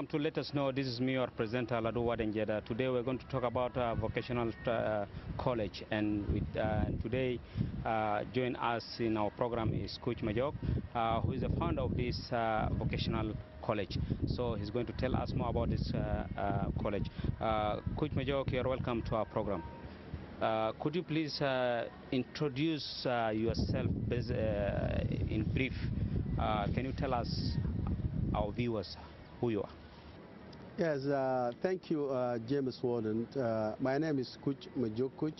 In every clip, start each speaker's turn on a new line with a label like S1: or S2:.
S1: welcome to Let Us Know. This is me, your presenter, Ladu Wadenjeda. Today we're going to talk about vocational college, and today join us in our program is Kuc Majok, who is the founder of this vocational college. So he's going to tell us more about this college. Kuc Majok, you're welcome to our program. Could you please introduce yourself in brief? Can you tell us, our viewers, who you are?
S2: Yes, thank you, James Warden. My name is Kuc Majok.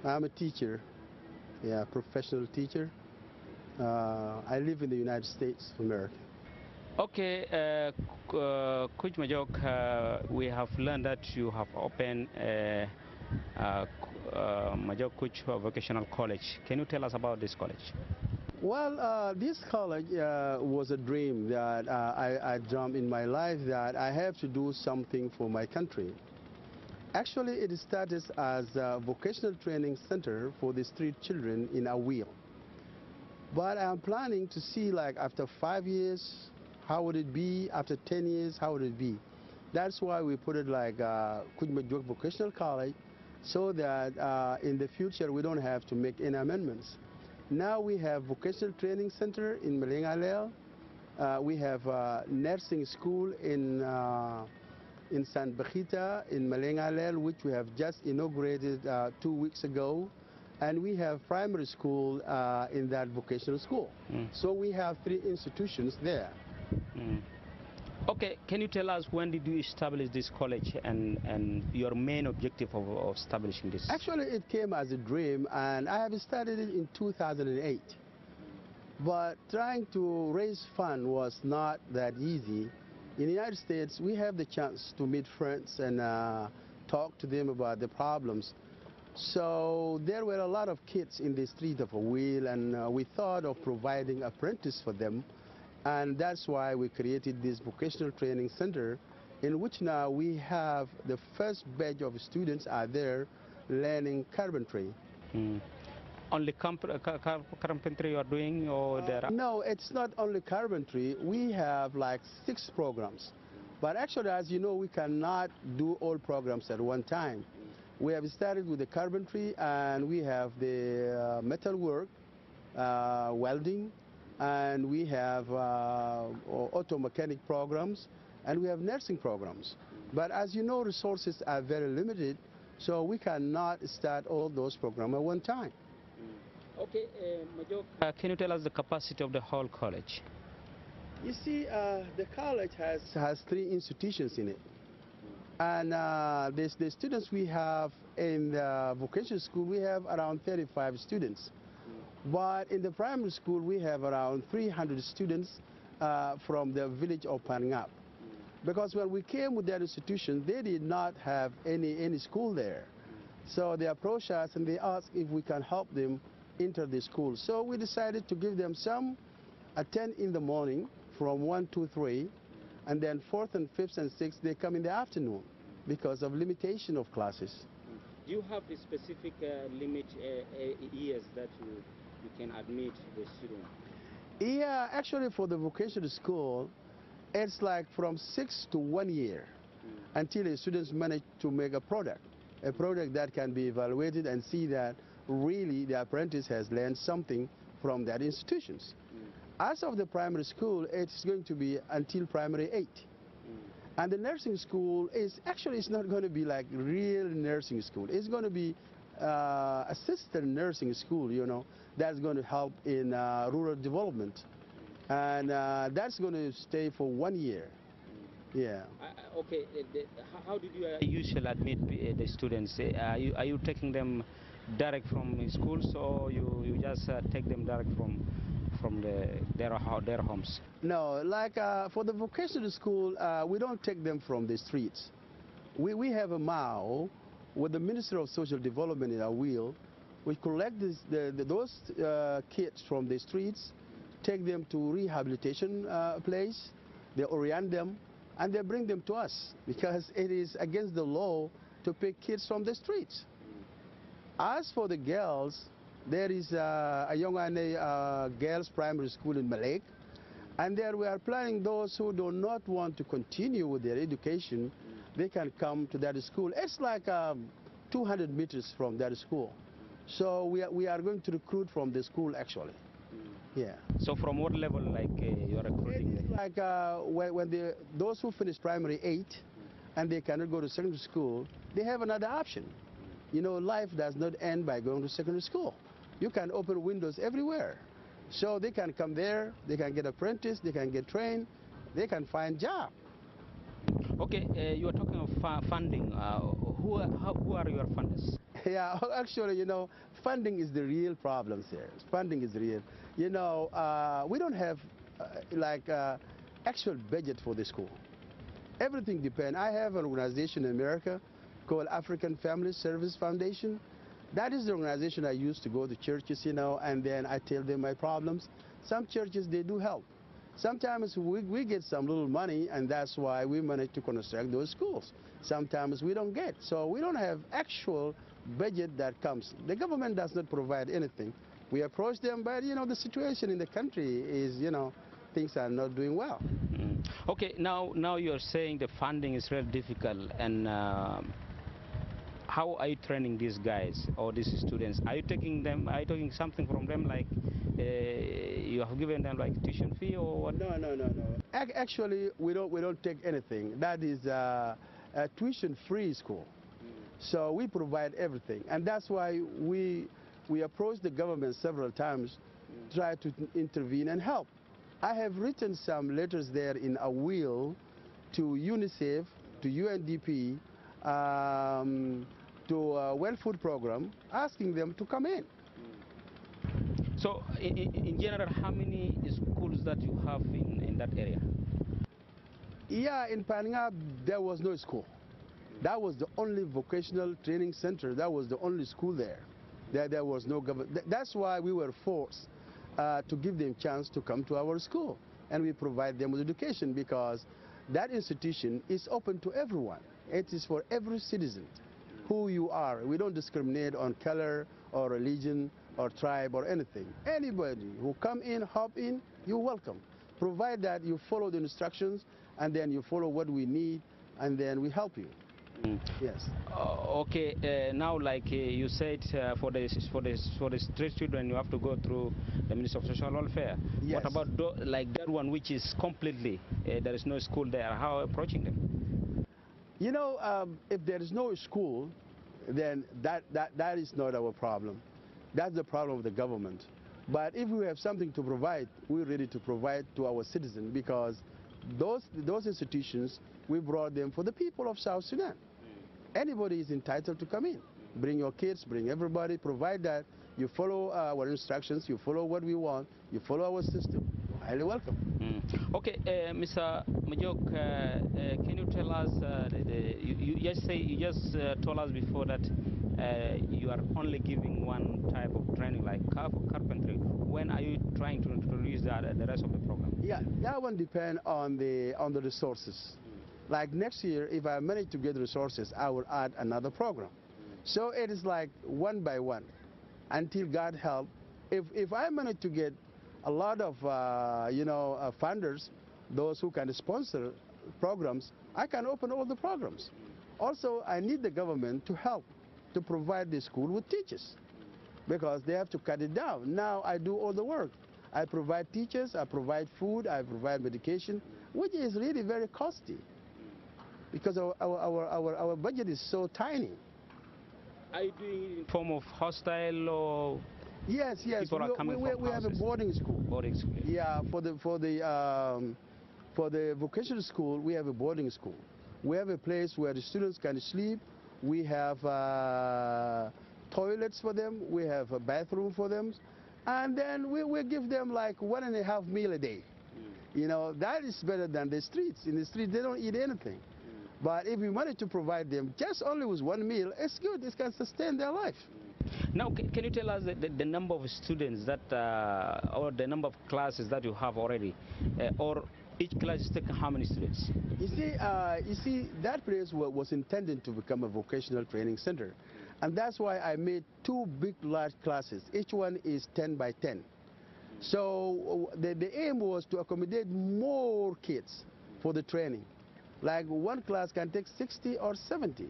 S2: I'm a teacher, professional teacher. I live in the United States of America.
S1: Okay, Kuc Majok, we have learned that you have opened Majok Kuc Vocational College. Can you tell us about this college?
S2: Well, this college was a dream that I dreamt in my life, that I have to do something for my country. Actually, it started as a vocational training center for the street children in Aweil. But I'm planning to see, like, after 5 years, how would it be? After 10 years, how would it be? That's why we put it like Kuc Majok Vocational College, so that in the future we don't have to make any amendments. Now we have vocational training center in Malengalel. We have a nursing school in San Bakhita in Malengalel, which we have just inaugurated 2 weeks ago. And we have primary school in that vocational school. So we have 3 institutions there.
S1: Okay, can you tell us, when did you establish this college and your main objective of establishing this?
S2: Actually, it came as a dream, and I have started it in 2008. But trying to raise funds was not that easy. In the United States, we have the chance to meet friends and talk to them about the problems. So there were a lot of kids in the street of Aweil, and we thought of providing apprentice for them. And that's why we created this vocational training center, in which now we have the first batch of students are there learning carpentry.
S1: Only carpentry you are doing, or there are?
S2: No, it's not only carpentry. We have like 6 programs. But actually, as you know, we cannot do all programs at one time. We have started with the carpentry, and we have the metal work, welding, and we have auto mechanic programs, and we have nursing programs. But as you know, resources are very limited, so we cannot start all those programs at one time.
S1: Okay, Majok, can you tell us the capacity of the whole college?
S2: You see, the college has 3 institutions in it. And the students we have in the vocational school, we have around 35 students. But in the primary school, we have around 300 students from the village of Pangap. Because when we came with that institution, they did not have any school there. So they approached us and they asked if we can help them enter the school. So we decided to give them some at 10 in the morning from 1 to 3, and then 4th and 5th and 6th, they come in the afternoon because of limitation of classes.
S1: Do you have a specific limit years that you can admit the student?
S2: Yeah, actually for the vocational school, it's like from 6 to 1 year until the students manage to make a product that can be evaluated and see that really the apprentice has learned something from that institutions. As of the primary school, it's going to be until primary 8. And the nursing school is actually, it's not going to be like real nursing school. It's going to be assistant nursing school, you know, that's going to help in rural development. And that's going to stay for 1 year. Yeah.
S1: Okay, how did you usually admit the students? Are you taking them direct from schools, or you just take them direct from their homes?
S2: No, like for the vocational school, we don't take them from the streets. We have a MAO with the Minister of Social Development in Aweil. We collect those kids from the streets, take them to rehabilitation place, they orient them, and they bring them to us, because it is against the law to pick kids from the streets. As for the girls, there is a young girls' primary school in Malek, And then we are planning those who do not want to continue with their education, they can come to that school. It's like 200 meters from that school. So we are going to recruit from the school actually. Yeah.
S1: So from what level, like you're recruiting?
S2: It's like when those who finish primary 8 and they cannot go to secondary school, they have another option. You know, life does not end by going to secondary school. You can open windows everywhere. So they can come there, they can get apprentice, they can get trained, they can find job.
S1: Okay, you are talking of funding. Who are your funders?
S2: Yeah, actually, you know, funding is the real problem here. Funding is real. You know, we don't have actual budget for the school. Everything depends. I have an organization in America called African Family Service Foundation. That is the organization I use to go to churches, you know, and then I tell them my problems. Some churches, they do help. Sometimes we get some little money, and that's why we manage to construct those schools. Sometimes we don't get. So we don't have actual budget that comes. The government does not provide anything. We approach them, but, you know, the situation in the country is, you know, things are not doing well.
S1: Okay, now you're saying the funding is really difficult, and how are you training these guys or these students? Are you taking something from them, like you have given them like tuition fee or what?
S2: No. Actually, we don't take anything. That is a tuition-free school. So we provide everything, and that's why we approached the government several times, try to intervene and help. I have written some letters there in Aweil to UNICEF, to UNDP, to World Food Program, asking them to come in.
S1: So in general, how many schools that you have in that area?
S2: Yeah, in Pananga, there was no school. That was the only vocational training center. That was the only school there. There was no government. That's why we were forced to give them a chance to come to our school. And we provide them with education because that institution is open to everyone. It is for every citizen, who you are. We don't discriminate on color or religion or tribe or anything. Anybody who come in, hop in, you're welcome. Provide that you follow the instructions and then you follow what we need and then we help you. Yes.
S1: Okay. Now, like you said, for the street children, you have to go through the Ministry of Social Welfare.
S2: Yes.
S1: What about like that one, which is completely there is no school there? How are you approaching them?
S2: You know, if there is no school, then that is not our problem. That's the problem of the government. But if we have something to provide, we're ready to provide to our citizens because those institutions, we brought them for the people of South Sudan. Anybody is entitled to come in. Bring your kids, bring everybody, provide that you follow our instructions, you follow what we want, you follow our system. Highly welcome.
S1: Okay, Mr. Majok, can you tell us, you just told us before that you are only giving one type of training like carpentry. When are you trying to introduce the rest of the program?
S2: Yeah, that one depends on the resources. Like next year, if I manage to get resources, I will add another program. So it is like one by one until God help. If I manage to get a lot of funders, those who can sponsor programs, I can open all the programs. Also, I need the government to help to provide the school with teachers because they have to cut it down. Now I do all the work. I provide teachers, I provide food, I provide medication, which is really very costly because our budget is so tiny.
S1: Are you doing it in form of hostel or?
S2: Yes.
S1: People are coming from
S2: we have a boarding school.
S1: Boarding school.
S2: Yeah, for the vocational school, we have a boarding school. We have a place where the students can sleep. We have toilets for them. We have a bathroom for them, and then we give them like 1.5 meals a day. You know, that is better than the streets. In the street, they don't eat anything. But if we manage to provide them just only with 1 meal, it's good. It can sustain their life.
S1: Now, can you tell us the number of students that, or the number of classes that you have already, or each class is taking how many students?
S2: You see, that place was intended to become a vocational training center, and that's why I made 2 big, large classes. Each one is 10 by 10. So the aim was to accommodate more kids for the training. Like one class can take 60 or 70.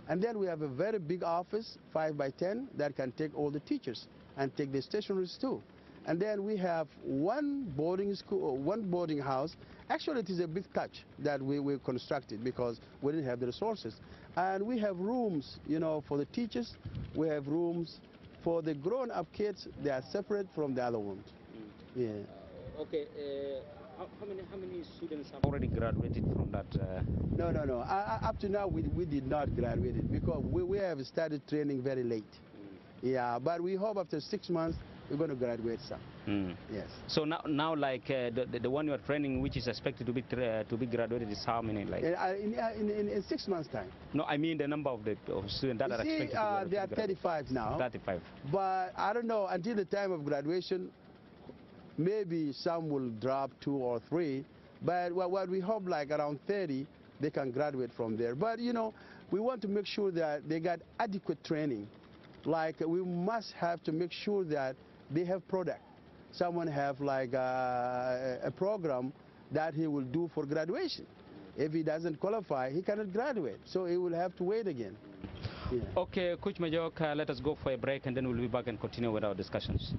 S2: And then we have a very big office, 5 by 10, that can take all the teachers and take the stationaries too. And then we have one boarding school, one boarding house. Actually, it is a big touch that we constructed because we didn't have the resources. And we have rooms, you know, for the teachers. We have rooms for the grown-up kids. They are separate from the other ones. Yeah.
S1: Okay. How many students have already graduated from that?
S2: No. Up to now, we did not graduate it because we have started training very late. Yeah, but we hope after 6 months we're going to graduate some. Yes.
S1: So now like the one you are training, which is expected to be graduated, is how many? Like
S2: in 6 months' time.
S1: No, I mean the number of the students that are expected to be
S2: they are 35 now.
S1: 35.
S2: But I don't know, until the time of graduation, maybe some will drop 2 or 3. But what we hope, like around 30, they can graduate from there. But you know, we want to make sure that they got adequate training. Like we must have to make sure that they have product. Someone have like a program that he will do for graduation. If he doesn't qualify, he cannot graduate. So he will have to wait again. Yeah.
S1: Okay, Kuc Majok, let us go for a break and then we'll be back and continue with our discussions.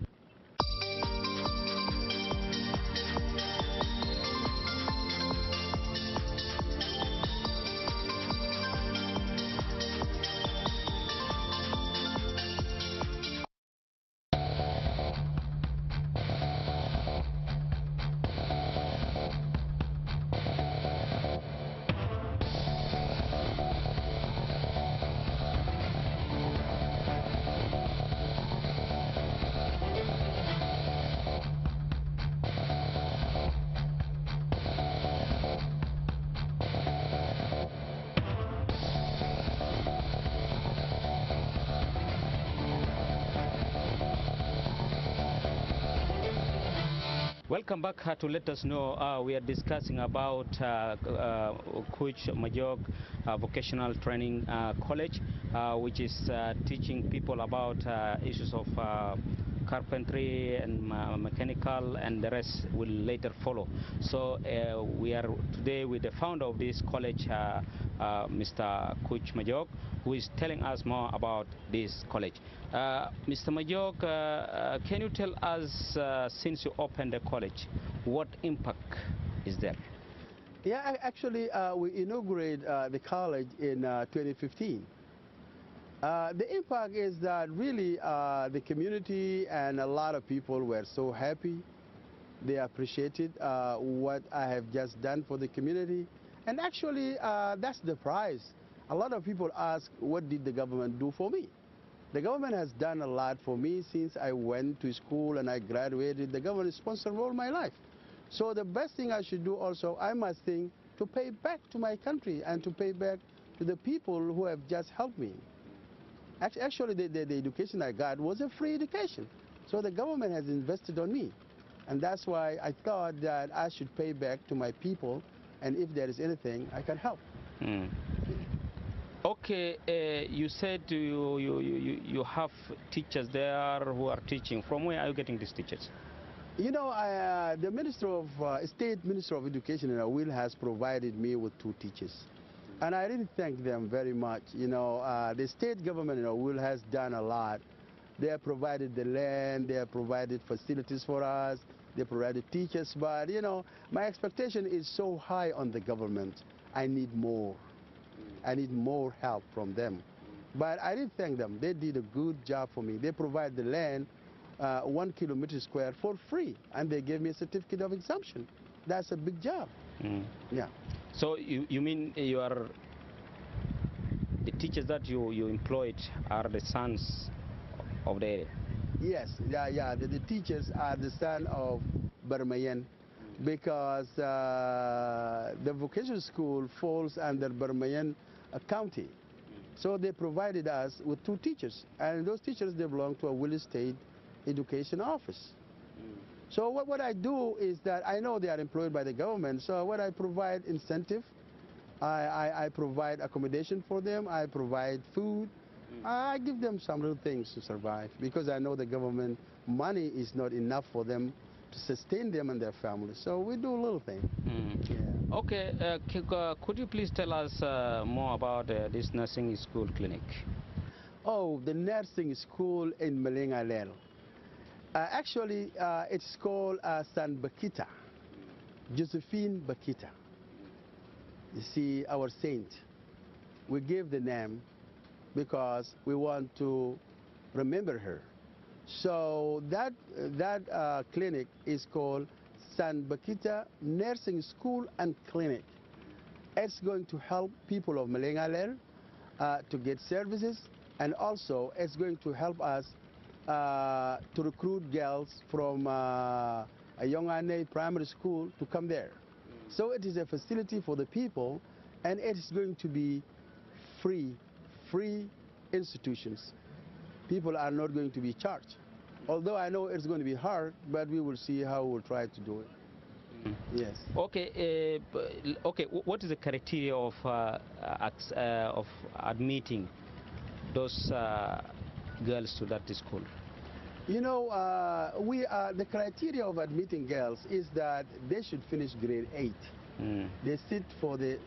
S1: Welcome back to let us know. We are discussing about Kuc Majok Vocational Training College, which is teaching people about issues of carpentry and mechanical, and the rest will later follow. So we are today with the founder of this college, Mr. Kuc Majok, who is telling us more about this college. Mr. Majok, can you tell us, since you opened the college, what impact is there?
S2: Yeah, actually, we inaugurated the college in 2015. The impact is that really the community and a lot of people were so happy. They appreciated what I have just done for the community. And actually, that's the prize. A lot of people ask, what did the government do for me? The government has done a lot for me since I went to school and I graduated. The government sponsored all my life. So the best thing I should do also, I must think to pay back to my country and to pay back to the people who have just helped me. Actually, the education I got was a free education. So the government has invested on me. And that's why I thought that I should pay back to my people, and if there is anything, I can help.
S1: Okay, you said you have teachers there who are teaching. From where are you getting these teachers?
S2: You know, the State Minister of Education in Aweil has provided me with 2 teachers. And I really thank them very much. You know, the state government in Aweil has done a lot. They have provided the land, they have provided facilities for us, they provided teachers. But, you know, my expectation is so high on the government. I need more. I need more help from them. But I did thank them. They did a good job for me. They provide the land, 1 kilometer square, for free. And they gave me a certificate of exemption. That's a big job. Yeah.
S1: So you mean the teachers that you employed are the sons of the area?
S2: Yes, yeah. The teachers are the son of Barmayan, because the vocational school falls under Barmayan County. So they provided us with 2 teachers, and those teachers, they belong to a Aweil State Education Office. So what I do is that I know they are employed by the government, so what I provide incentive, I provide accommodation for them, I provide food, I give them some little things to survive, because I know the government money is not enough for them to sustain them and their families. So we do a little thing.
S1: Yeah. Okay, could you please tell us more about this nursing school clinic?
S2: Oh, the nursing school in Malengalel. Actually, it's called San Bakhita, Josephine Bakhita. You see, our saint. We gave the name because we want to remember her. So that clinic is called San Bakhita Nursing School and Clinic. It's going to help people of Malengalel to get services, and also it's going to help us to recruit girls from a Yongane primary school to come there. So it is a facility for the people, and it is going to be free institutions. People are not going to be charged. Although I know it's going to be hard, but we will see how we'll try to do it. Yes.
S1: Okay. Okay. What is the criteria of admitting those girls to that school?
S2: You know, the criteria of admitting girls is that they should finish grade 8. They sit for the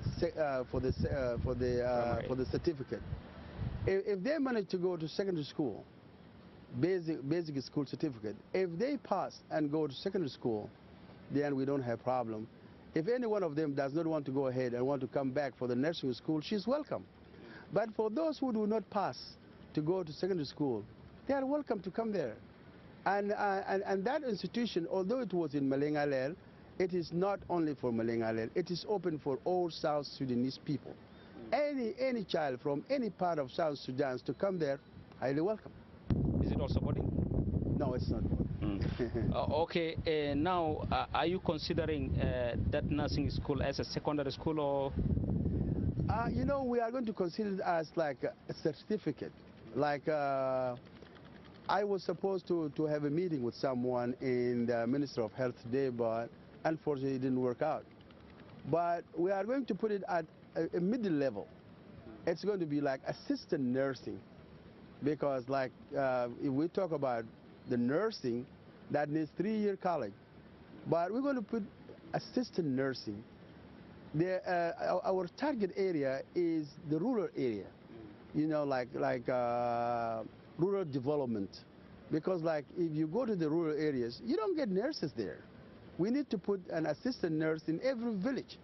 S2: certificate. If they manage to go to secondary school, basic school certificate, if they pass and go to secondary school, then we don't have problem. If any one of them does not want to go ahead and want to come back for the nursing school, she's welcome. But for those who do not pass to go to secondary school, they are welcome to come there. And that institution, although it was in Malengalel, it is not only for Malengalel. It is open for all South Sudanese people. Any child from any part of South Sudan to come there, highly welcome.
S1: Is it also boarding?
S2: No, it's not boarding.
S1: Okay, now are you considering that nursing school as a secondary school, or?
S2: You know, we are going to consider it as like a certificate. Like I was supposed to have a meeting with someone in the Ministry of Health today, but unfortunately it didn't work out. But we are going to put it at a middle level. It's going to be like assistant nursing, because like if we talk about the nursing, that needs 3-year college. But we're going to put assistant nursing. Our target area is the rural area, you know, like rural development. Because like if you go to the rural areas, you don't get nurses there. We need to put an assistant nurse in every village.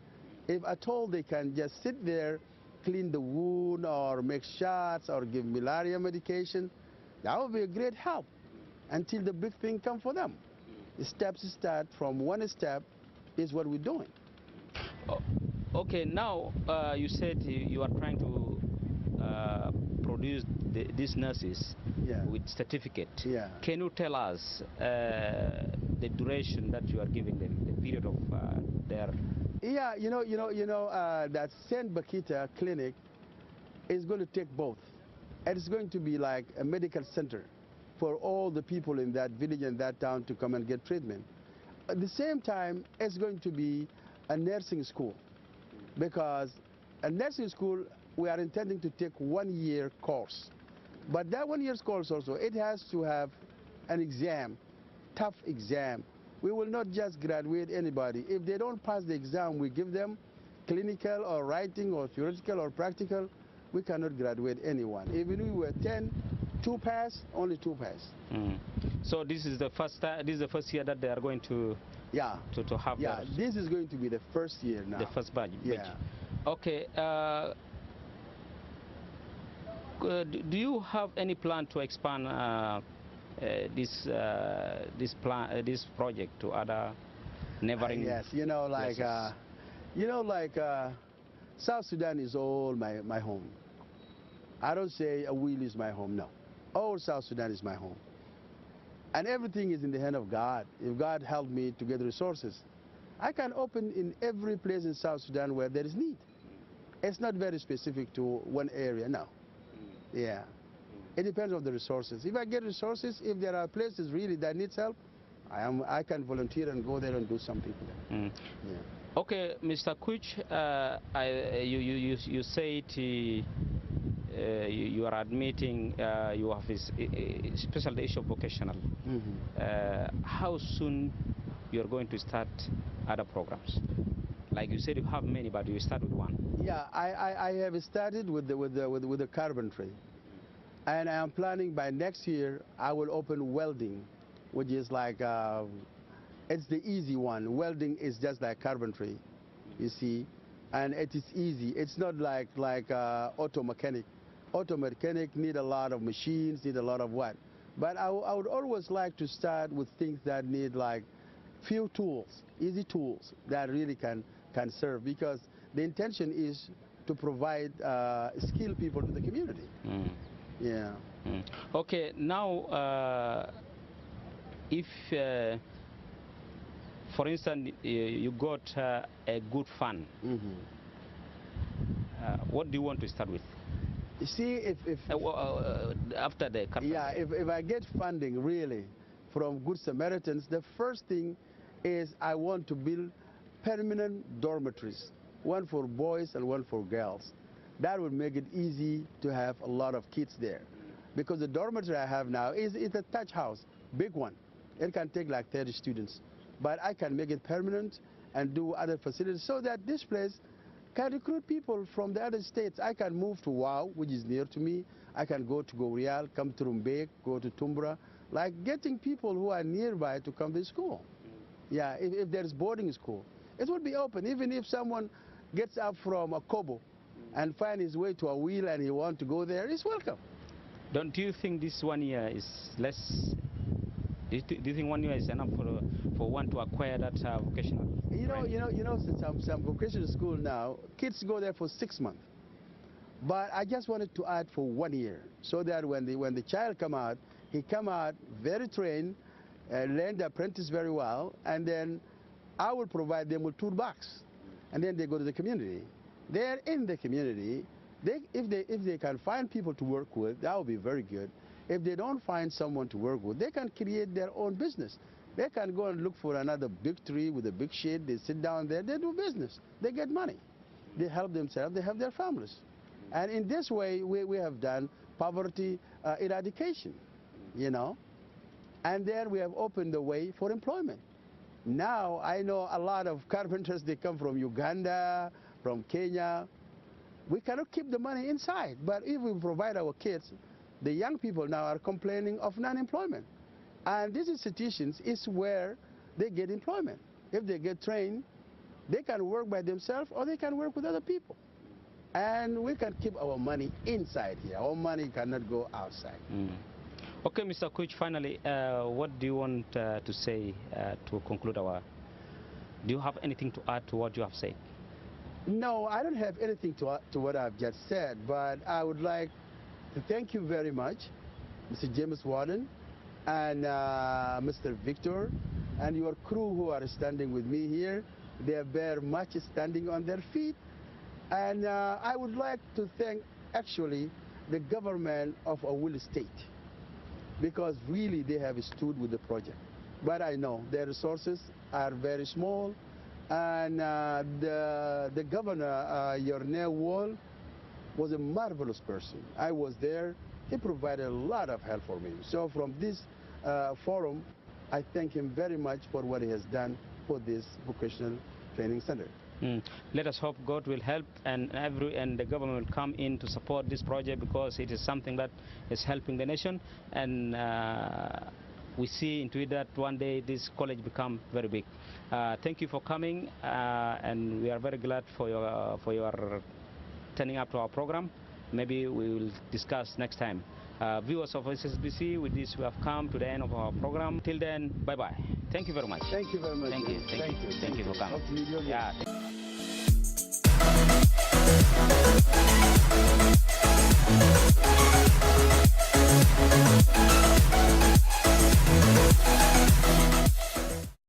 S2: If at all they can just sit there, clean the wound or make shots or give malaria medication, that would be a great help until the big thing comes for them. The steps start from one step is what we're doing.
S1: Okay, now you said you are trying to produce these nurses with certificate.
S2: Yeah.
S1: Can you tell us the duration that you are giving them, the period of their?
S2: Yeah, that St. Bakhita clinic is going to take both. And it's going to be like a medical center for all the people in that village and that town to come and get treatment. At the same time, it's going to be a nursing school, because a nursing school, we are intending to take 1-year course. But that 1-year course also, it has to have an exam, tough exam. We will not just graduate anybody. If they don't pass the exam, we give them clinical or writing or theoretical or practical. We cannot graduate anyone. Even if we were 10, 2 pass, only 2 pass.
S1: So this is the first time. This is the first year that they are going to.
S2: Yeah.
S1: To have.
S2: Yeah. This is going to be the first year now.
S1: The first batch.
S2: Yeah.
S1: Okay. Do you have any plan to expand this project to other neighboring?
S2: Yes. South Sudan is all my home. I don't say Aweil is my home. No. All South Sudan is my home. And everything is in the hand of God. If God helped me to get resources, I can open in every place in South Sudan where there is need. It's not very specific to one area, no. Yeah. It depends on the resources. If I get resources, if there are places really that needs help, I can volunteer and go there and do something for them. Yeah.
S1: Okay, Mr. Kuc, you said you are admitting you have especially the issue of vocational. How soon you are going to start other programs? Like you said, you have many, but you start with one.
S2: Yeah, I have started with the carpentry, and I am planning by next year I will open welding, which is like it's the easy one. Welding is just like carpentry, you see, and it is easy. It's not like auto mechanic. Auto mechanic need a lot of machines, need a lot of what. But I would always like to start with things that need like few tools, easy tools that really can serve, because the intention is to provide skilled people to the community. Yeah.
S1: Okay, now if for instance you got a good fund, what do you want to start with?
S2: You see, if
S1: after the carpentry.
S2: Yeah, if I get funding really from Good Samaritans, the first thing is I want to build permanent dormitories, one for boys and one for girls. That would make it easy to have a lot of kids there, because the dormitory I have now is a touch house, big one. It can take like 30 students, but I can make it permanent and do other facilities so that this place can recruit people from the other states. I can move to Wow, which is near to me. I can go to Gorial, come to Rumbek, go to Tumbra, like getting people who are nearby to come to school. Yeah, if there's boarding school, it would be open. Even if someone gets up from a Kobo and find his way to Aweil and he wants to go there, he's welcome.
S1: Don't you think this 1 year is less? Do you think 1 year is enough for one to acquire that vocational?
S2: You know, some vocational school now, kids go there for 6 months. But I just wanted to add for 1 year, so that when the child come out, he come out very trained, learn the apprentice very well, and then I will provide them with toolbox, and then they go to the community. They're in the community. If they can find people to work with, that would be very good. If they don't find someone to work with, they can create their own business. They can go and look for another big tree with a big shade. They sit down there, they do business. They get money. They help themselves, they help their families. And in this way, we have done poverty eradication, you know. And then we have opened the way for employment. Now, I know a lot of carpenters, they come from Uganda, from Kenya. We cannot keep the money inside, but if we provide our kids, the young people now are complaining of non-employment. And these institutions is where they get employment. If they get trained, they can work by themselves or they can work with other people. And we can keep our money inside here. Our money cannot go outside.
S1: Okay, Mr. Kuc, finally, what do you want to say to conclude our... Do you have anything to add to what you have said?
S2: No, I don't have anything to add to what I've just said, but I would like to thank you very much, Mr. James Warden, and Mr. Victor, and your crew who are standing with me here. They are very much standing on their feet. And I would like to thank, actually, the government of Aweil State, because really they have stood with the project. But I know their resources are very small, and the governor, Yorne Wall, was a marvelous person. I was there. He provided a lot of help for me. So from this forum, I thank him very much for what he has done for this vocational training center.
S1: Let us hope God will help, and the government will come in to support this project, because it is something that is helping the nation, and we see into it that one day this college become very big. Thank you for coming, and we are very glad for your turning up to our program. Maybe we will discuss next time. Viewers of SSBC, with this we have come to the end of our program. Till then, bye-bye. Thank you very much.
S2: Thank you very much.
S1: Thank you for coming.
S2: Okay,
S1: Yeah.